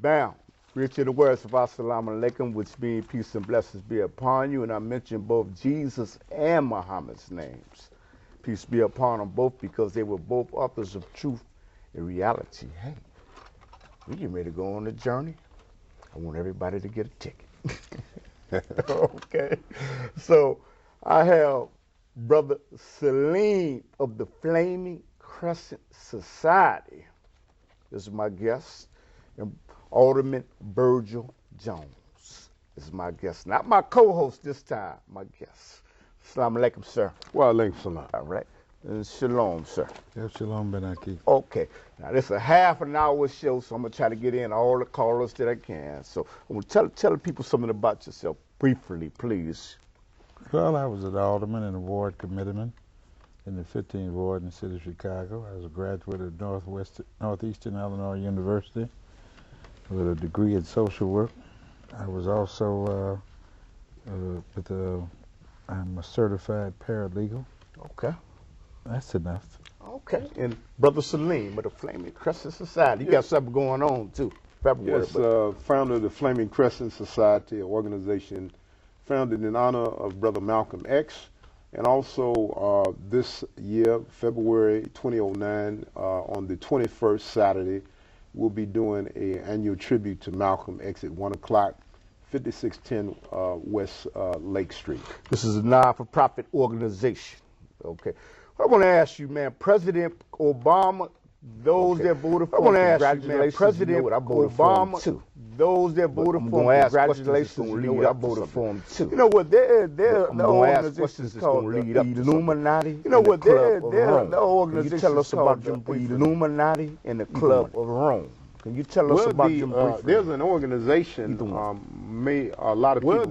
Bam. Reach to the words of Assalamu alaikum, which means peace and blessings be upon you. And I mentioned both Jesus and Muhammad's names. Peace be upon them both because they were both authors of truth and reality. Hey, we getting ready to go on a journey. I want everybody to get a ticket. Okay. So I have Brother Salim of the Flaming Crescent Society. This is my guest. And Alderman Virgil Jones is my guest. Not my co-host this time, my guest. Assalamu alaikum, sir. Well, alaikum salam. All right. And shalom, sir. Yeah, shalom ben Akif. Okay. Now, this is a half an hour show, so I'm going to try to get in all the callers that I can. So I'm going to tell the people something about yourself briefly, please. Well, I was an alderman and a ward committeeman in the 15th ward in the city of Chicago. I was a graduate of Northeastern Illinois University with a degree in social work. I was also I'm a certified paralegal. Okay. That's enough. Okay. And Brother Salim of the Flaming Crescent Society. You got something going on, too. February. Yes, founder of the Flaming Crescent Society, an organization founded in honor of Brother Malcolm X. And also this year, February 2009, on the 21st Saturday, we'll be doing an annual tribute to Malcolm X at 1 o'clock, 5610 West Lake Street. This is a non-for-profit organization. Okay. I want to ask you, man, President Obama, those that voted for him, I want to ask you, man, President Obama, too. Those that voted for him, congratulations, you know what, I voted for him, too. You know what, they're the organization is called the Illuminati. You know what, they're the organization tell us about the Illuminati and the Club of Rome. Can you tell us about them briefly? There's an organization, a lot of people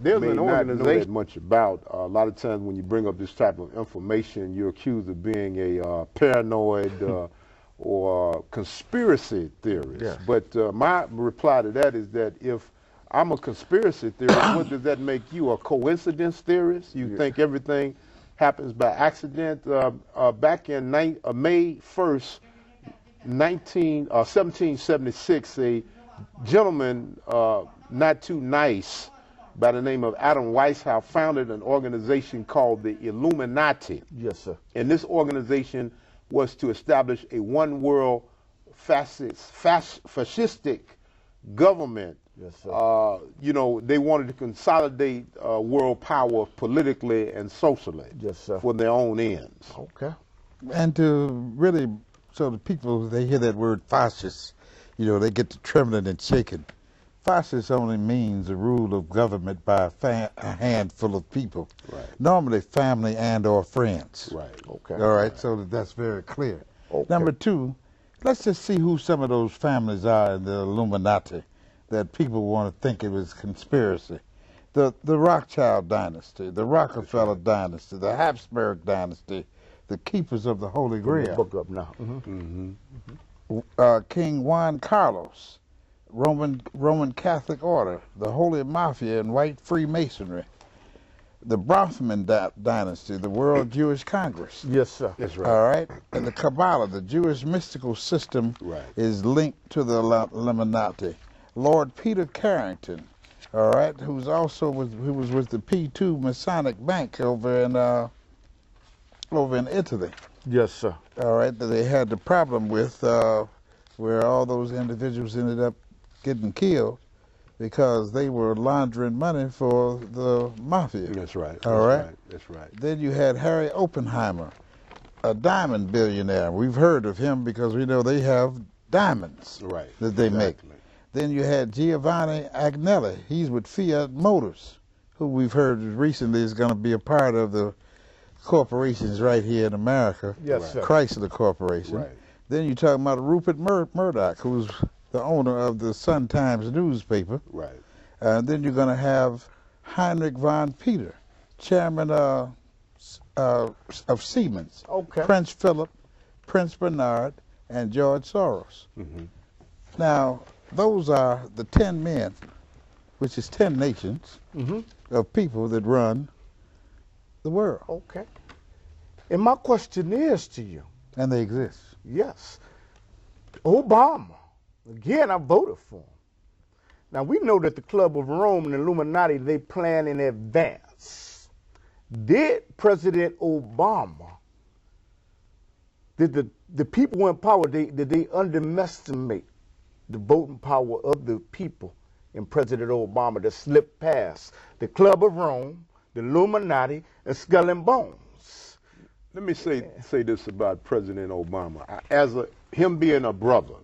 there's an organization know that much about. A lot of times when you bring up this type of information, you're accused of being a paranoid or conspiracy theorist. Yes. But my reply to that is that if I'm a conspiracy theorist, what does that make you? A coincidence theorist? You think everything happens by accident? Back in May 1st, 1776, a gentleman not too nice by the name of Adam Weishaupt founded an organization called the Illuminati. Yes, sir. And this organization was to establish a one world fascistic government. Yes, sir. You know, they wanted to consolidate world power politically and socially. Yes, sir. For their own ends. Okay. And to really, so the people, they hear that word fascist, you know, they get to trembling and shaking. Fascist only means the rule of government by a handful of people. Right. Normally family and or friends. Right. Okay. All right, so that's very clear. Okay. Number two, let's just see who some of those families are in the Illuminati that people want to think it was conspiracy. The Rothschild dynasty, the Rockefeller dynasty, the Habsburg dynasty, the keepers of the Holy Grail. Book up now. King Juan Carlos, Roman Catholic Order, the Holy Mafia and White Freemasonry, the Bronfman dynasty, the World Jewish Congress. Yes, sir. That's right. All right, and the Kabbalah, the Jewish mystical system, is linked to the Illuminati. Lord Peter Carrington, all right, who was with the P2 Masonic Bank over in Italy. Yes, sir. All right, that they had the problem with where all those individuals ended up getting killed because they were laundering money for the mafia. That's right. All right. That's right. Then you had Harry Oppenheimer, a diamond billionaire. We've heard of him because we know they have diamonds that they make. Then you had Giovanni Agnelli. He's with Fiat Motors, who we've heard recently is going to be a part of the corporations right here in America. Yes, sir. Chrysler Corporation. Right. Then you're talking about Rupert Murdoch, who's the owner of the Sun-Times newspaper. Right. And then you're going to have Heinrich von Peter, chairman of Siemens. Okay. Prince Philip, Prince Bernard, and George Soros. Now, those are the 10 men, which is 10 nations of people that run the world. Okay. And my question is to you. And they exist. Yes. Obama Again, I voted for him. Now, we know that the Club of Rome and the Illuminati, they plan in advance. Did President Obama, did the people in power, did they underestimate the voting power of the people in President Obama that slipped past the Club of Rome, the Illuminati, and Skull and Bones? Let me say this about President Obama. Him being a brother,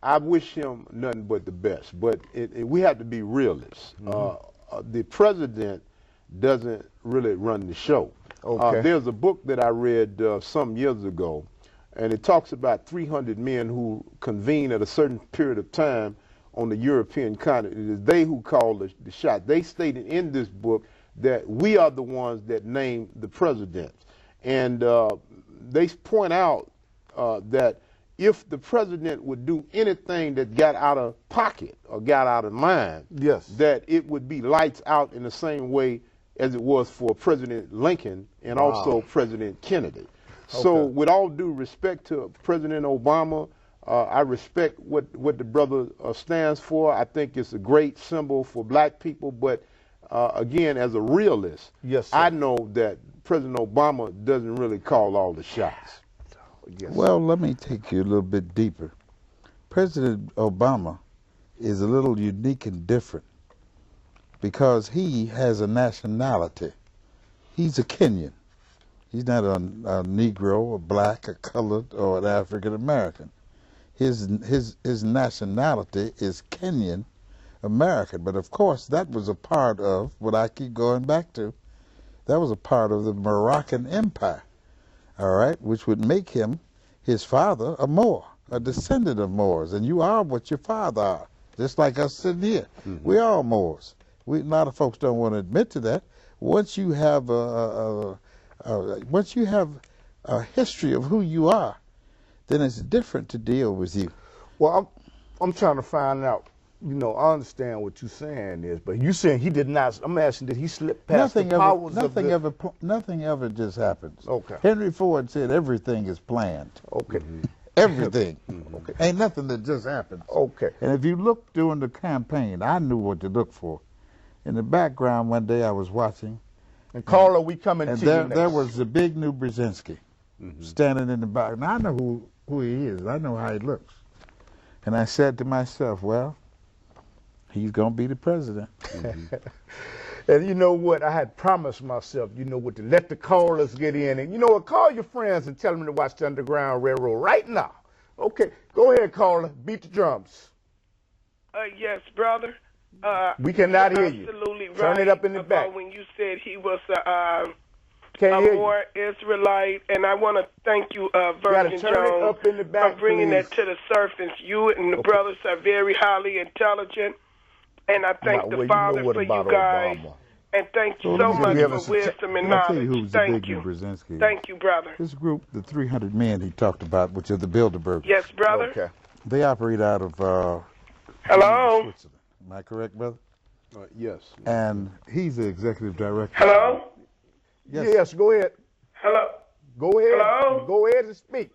I wish him nothing but the best, but we have to be realists. The president doesn't really run the show. Okay. There's a book that I read some years ago, and it talks about 300 men who convene at a certain period of time on the European continent. It is they who call the shot. They stated in this book that we are the ones that name the president. And they point out that if the president would do anything that got out of pocket or got out of line, yes, that it would be lights out in the same way as it was for President Lincoln and also President Kennedy. Okay. So with all due respect to President Obama, I respect what the brother stands for. I think it's a great symbol for black people, but again, as a realist, yes, sir, I know that President Obama doesn't really call all the shots. Yes. Well, let me take you a little bit deeper. President Obama is a little unique and different because he has a nationality. He's a Kenyan. He's not a Negro, a black, a colored, or an African American. His nationality is Kenyan American. But of course, that was a part of what I keep going back to. That was a part of the Moroccan Empire, all right, which would make him, his father, a Moor, a descendant of Moors. And you are what your father are, just like us sitting here. We are Moors. A lot of folks don't want to admit to that. Once you have a history of who you are, then it's different to deal with you. Well, I'm trying to find out. You know, I understand what you're saying is, but you saying he did not. I'm asking, did he slip past the powers of the... Nothing ever just happens. Okay. Henry Ford said everything is planned. Okay. Everything. Okay. Ain't nothing that just happens. Okay. And if you look during the campaign, I knew what to look for. In the background one day I was watching. And Carla, we coming to you next. There was the big new Brzezinski standing in the back. Now I know who he is. I know how he looks. And I said to myself, well, he's going to be the president. And you know what? I had promised myself, you know what, to let the callers get in. And you know what? Call your friends and tell them to watch the Underground Railroad right now. Okay. Go ahead, caller. Beat the drums. Yes, brother. We cannot hear you. Absolutely right. Turn it up in the back. When you said he was Can't hear more Israelite, and I want to thank you, Virgin Jones, up in the back, for bringing please. that to the surface. You and the brothers are very highly intelligent, and I thank the Father for you guys. Obama. And thank you so much for wisdom and I'll tell you knowledge. who's the Thank big you. new Brzezinski. Thank you, brother. This group, the 300 men he talked about, which are the Bilderbergers. Yes, brother. Okay. They operate out of Hello? Switzerland. Am I correct, brother? Yes. And he's the executive director. Hello? Yes, go ahead. Hello? Go ahead. Hello? Go ahead and speak.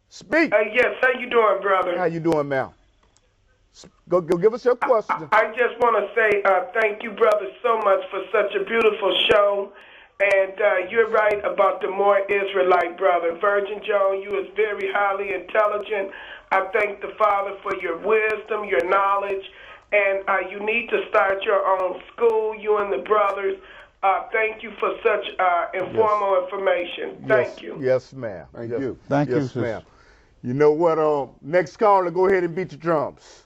Speak. Yes, how you doing, brother? How you doing, ma'am? Go give us your question. I just want to say thank you, brother, so much for such a beautiful show. And you're right about the more Israelite brother. Virgin Joan, you is very highly intelligent. I thank the Father for your wisdom, your knowledge. And you need to start your own school, you and the brothers. Thank you for such informal information. Thank you. Yes, ma'am. Thank you. Thank you, yes, ma'am. You know what? Next caller, go ahead and beat the drums.